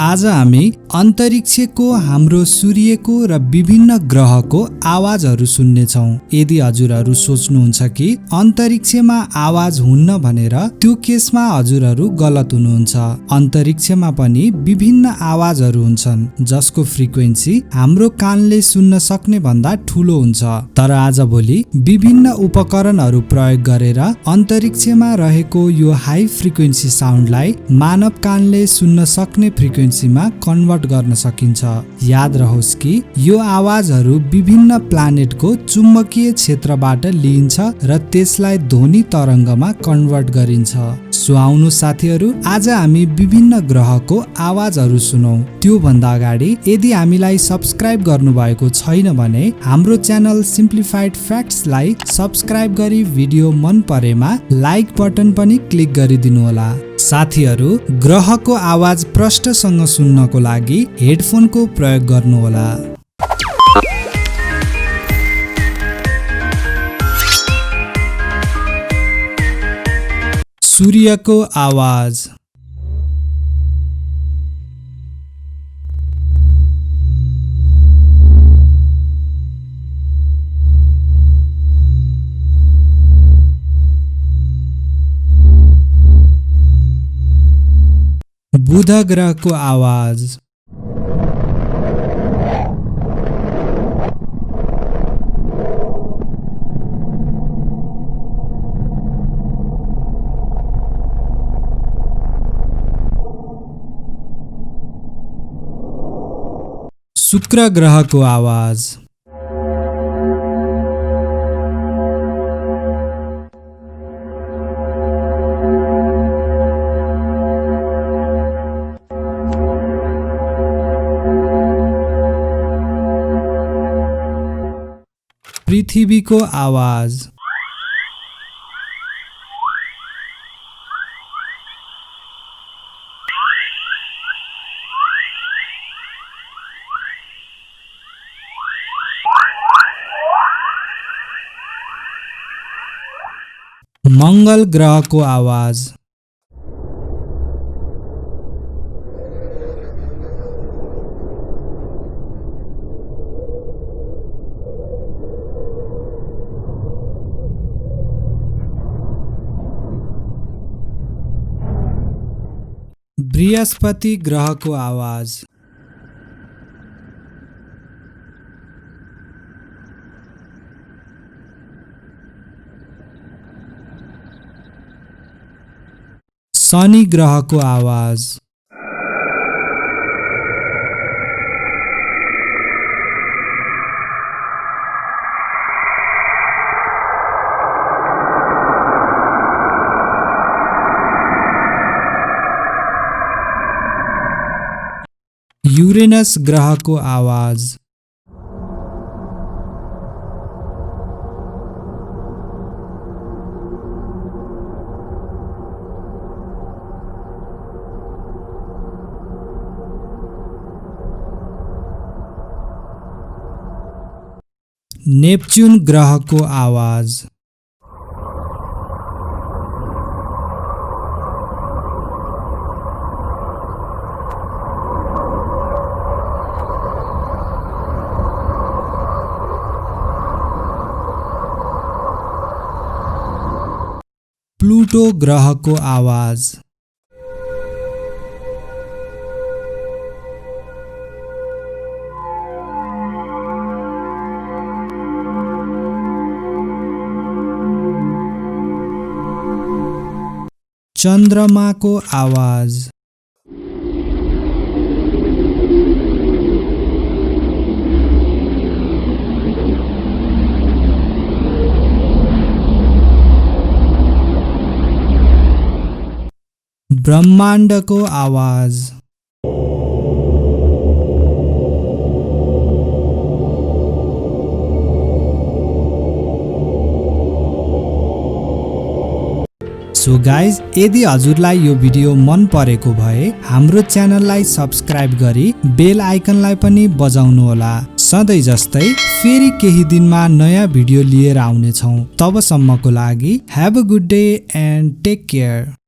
आज हामी अन्तरिक्षको हाम्रो सूर्यको र विभिन्न ग्रहको आवाजहरू सुन्नेछौँ। यदि हजुरहरू सोच्नुहुन्छ कि अन्तरिक्षमा आवाज हुन्न भनेर, त्यो केसमा हजुरहरू गलत हुनुहुन्छ। अन्तरिक्षमा पनि विभिन्न आवाजहरू हुन्छन् जसको फ्रिक्वेन्सी हाम्रो कानले सुन्न सक्ने भन्दा ठूलो हुन्छ। तर आजभोलि विभिन्न उपकरणहरू प्रयोग गरेर अन्तरिक्षमा रहेको यो हाई फ्रिक्वेन्सी साउन्डलाई मानव कानले सुन्न सक्ने फ्रिक्वेन्सीमा कन्भर्ट गर्न सकिन्छ। याद रहोस् कि यो आवाजहरू विभिन्न प्लानेटको चुम्बकीय क्षेत्रबाट लिइन्छ र त्यसलाई ध्वनि तरङ्गमा कन्भर्ट गरिन्छ। सो आउनु साथीहरू, आज हामी विभिन्न ग्रहको आवाजहरू सुनौ। त्यो भन्दा अगाडि यदि हामीलाई सब्स्क्राइब गर्नुभएको छैन भने हाम्रो च्यानल सिम्प्लिफाइड फ्याक्ट्सलाई सब्स्क्राइब गरी भिडियो मन परेमा लाइक बटन पनि क्लिक गरिदिनु होला। साथीहरू, ग्रहको आवाज प्रष्टसँग सुन्नको लागि हेडफोनको प्रयोग गर्नुहोला। सूर्यको आवाज। बुध ग्रहको आवाज। शुक्र ग्रहको आवाज। पृथ्वीको आवाज। मंगल ग्रहको आवाज। बृहस्पति ग्रहको आवाज। शनि ग्रहको आवाज। यूरेनस ग्रहको आवाज। नेप्च्यून ग्रहको आवाज। प्लूटो ग्रहको आवाज। चन्द्रमाको आवाज। ब्रह्माण्डको आवाज। सो गाइज, यदि हजुरलाई यो भिडियो मन परेको भए हाम्रो च्यानललाई सब्स्क्राइब गरी बेल आइकनलाई पनि बजाउनु होला। सधैँ जस्तै फेरि केही दिनमा नयाँ भिडियो लिएर आउनेछौँ। तबसम्मको लागि have a good day and take care.